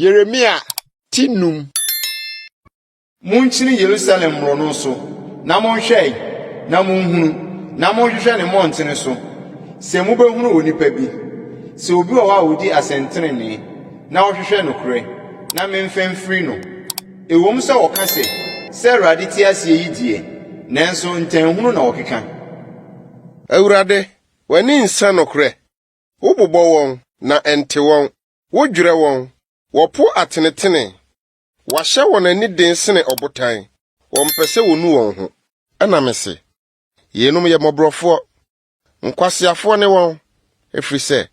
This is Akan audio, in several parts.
Yeremia tinum. Munchini Jerusalem ronoso, na monhwɛ, na monhunu, na monhwehwɛ ne montene so. Se mubehunu onipa bi, se obi wa wodi asentrene, na wohwehwɛ nokre, na memfemfiri no. Ewom sɛ wɔka sɛ Awurade te ase yi die, nanso ntanhunu na wɔkeka. Awurade, w'ani nsa nokre. Wobobɔ wɔn na ɛnte wɔn. Wodwere wɔn. Wɔpo atenetene. Wahyɛ wɔn ani den sene ɔbotan. Wɔmpɛ sɛ wonu wɔn ho. Ɛna mese, yenum yɛ mmɔborɔfoɔ. Nkwasiafoɔ ne wɔn. Ɛfiri sɛ,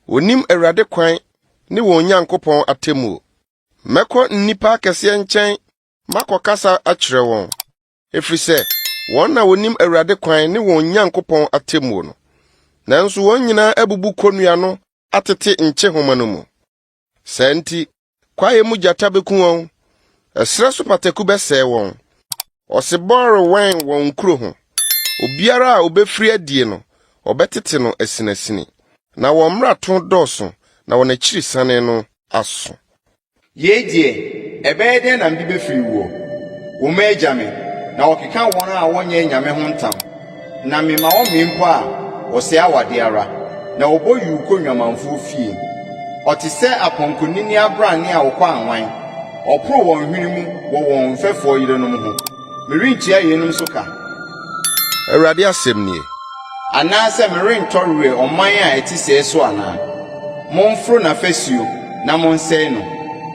onim Awurade kwan ne wɔn Nyankopɔn atemmuo. Mɛkɔ nnipa akɛseɛ nkyɛn, makɔkasa akyerɛ wɔn. Ɛfiri sɛ, wɔn na wonim Awurade kwan ne wɔn Nyankopɔn atemmuo no. Nanso wɔn nyinaa abubu konnua no atete nkyehoma no mu. Saa nti, kwae mu gyata beku wɔn. Ɛsrɛ so pataku bɛsɛe wɔn. Ɔsebɔre wɛn wɔn kuro ho. Obiara a obefiri adie no, ɔbɛtete no asinasini. Na wɔn mmarato dɔɔso, na wɔn akyiri sane no aso. Ye die, ɛbɛyɛ dɛn na mde befiri wo. Wo ma agya me, na wɔkeka wɔn a wɔnyɛ nyame ho ntam. Na mema wɔn mpo a wɔsɛ awade ara, na wɔbɔ yiw konnwamanfo fie. Ɔte sɛ apɔnkonini abrane a wɔkɔ anwan. Ɔporo wɔn hwene mu wɔ wɔn mfɛfoɔ yerenom ho. Merenkyia yenom so ka. Awurade asɛm nie. Anaasɛ merentɔrewe ɔman a ɛte sɛɛ so anaa. Momforo n'afasuo na monsɛe no.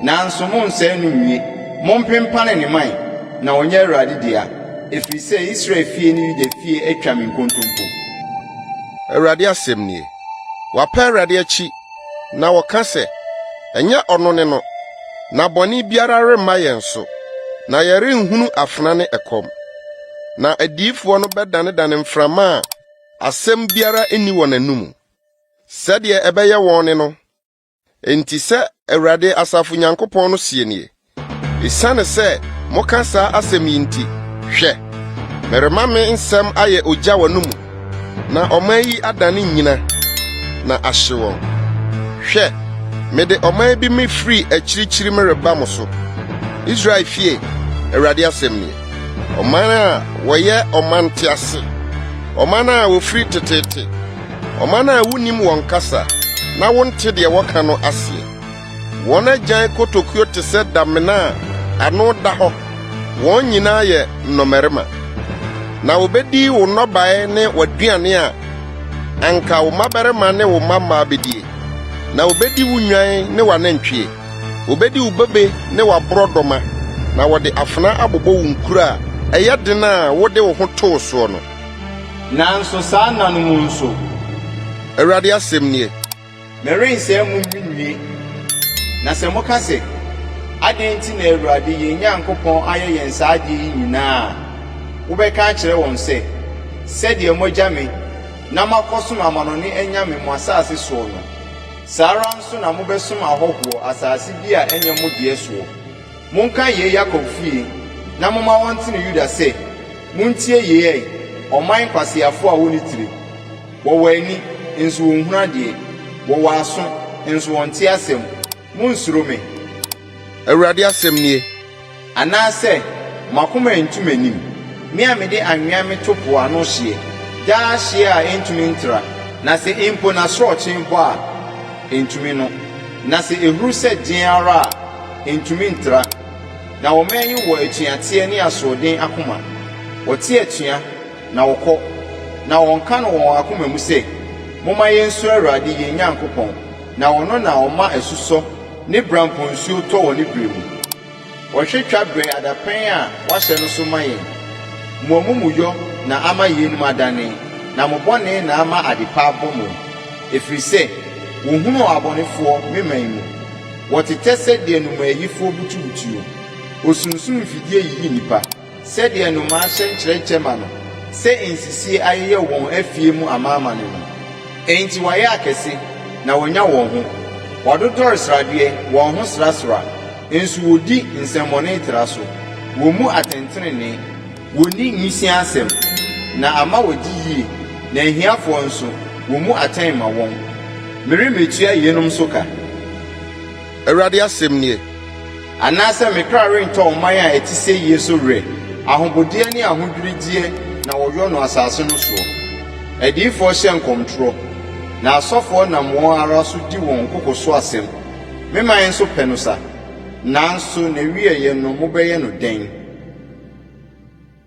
Nanso monsɛe no nwie. Mompempane ne man na ɔnyɛ Awurade dea. Ɛfiri sɛ Israel fie ne Yuda fie atwa me nkontompo. Awurade asɛm nie. Wapɛ Awurade akyi, na wɔka sɛ, ɛnyɛ ɔno ne no, na bɔne biara remma yɛn so, na yɛrenhunu afena ne ɛkɔm. Na adiyifoɔ no bɛdane mframa a asɛm biara nni wɔn anum. Sɛdeɛ ɛbɛyɛ wɔn ne no. Enti sɛ Awurade Asafo Nyankopɔn no sie nie. Esiane sɛ moka saa asɛm yi nti, hwɛ, merema me nsɛm ayɛ ogya wɔ no mu, na ɔman yi adane nyina, na ahye wɔn. Hwɛ, mede ɔman bi me firi akyirikyiri mereba mo so. Israel fie, Awurade asɛm nie. Ɔman a wɔyɛ ɔman tease, ɔman a wofiri tetete, ɔman a wunim wɔn kasa, na wonte deɛ wɔka no aseɛ. Wɔn agyan kotokuo te sɛ damena a ano da hɔ. Wɔn nyinaa yɛ nnɔmmarima. Na wobedi wo nnɔbae ne w'aduane a anka wo mmabarima ne wo mmammaa bedie. Na wobedi wo nwan ne w'anantwie. Wobedi wo bebe ne w'aborɔdɔma. Na wɔde afena abobɔ wo nkuro a ɛyɛ den a wode wo ho too soɔ no. Nanso saa nna no mu nso, Awurade asɛm nie. merensɛe mo nwie. Na sɛ moka sɛ, adɛn nti na Awurade yɛn Nyankopɔn ayɛ yɛn saa adeɛ yi nyinaa a, wobɛka akyerɛ wɔn sɛ, sɛdeɛ mogya me, na makɔsom amanɔne anyame mo asase soɔ no, saa ara nso na mobɛsom ahɔhoɔ asase bi a ɛnyɛ mo deɛ soɔ. Monka yei Yakob fie, na moma wɔntene Yuda sɛ, muntie yei, ɔman kwasiafo a wɔne tiri. Wɔwɔ ani, nso wɔnhunu adeɛ. Wɔwɔ aso, nso wɔnte asɛm. Monsuro me. Awurade asɛm nie. Anaasɛ, makoma ntum anim. Me a mede anwea me to po ano hyeɛ. Daa hyeɛ a ɛntumi ntra. Na sɛ mpo na sorɔkye mpo a, ɛntumi no. Na sɛ ehuru sɛ gyen ara a, ɛntumi ntra. Na wɔman yi wɔ atuateɛ ne asoɔden akoma. Wɔte atua, na wɔkɔ. Na wɔnka no wɔn akoma mu sɛ, momma yɛnso Awurade yɛn Nyankopɔn. Na ɔno na ɔma asusɔ ne bramponsuo tɔ wɔ ne bere mu. Wɔhwɛ twabrɛ adapɛn a wahyɛ no so ma yɛn. Mo amumuyɔ na ama yɛnum adane, na mo bɔne na ama adepa abɔ mo. Ɛfiri sɛ, wɔhunu abɔnefoɔ me man mu. Wɔtetɛ sɛdeɛ nnomayifoɔ butubutuo. Osunsum mfidie yiyi nipa, sɛdeɛ nnomaa hyɛ nkyerɛkyerɛ ma no, sɛ nsisie ayeyɛ wɔn afie mu amaamane no. Enti wɔayɛ akɛse, na wɔnya wɔn ho. Wɔdodɔre sradeɛ, wɔn ho srasra, nso wodi nsɛmmɔne tra so. Wɔn mu atɛntrenee, wɔnni nwisia asɛm, na ama wɔdi yie, na ahiafoɔ nso, wɔn mu atɛn ma wɔn. Meremetua yenom so ka. Awurade asɛm nie. Anaasɛ me kra rentɔ ɔman a ɛte sɛ yie so werɛ, ahobodeɛ ne ahodwiridie na wɔyɔ no asase no soɔ. Adiyifoɔ hyɛ nkɔmtorɔ, na asɔfoɔ nam wɔn ara so di wɔn koko so asɛm. Me man nso pɛ no sa, nanso na wieyɛ no mobɛyɛ no dɛn.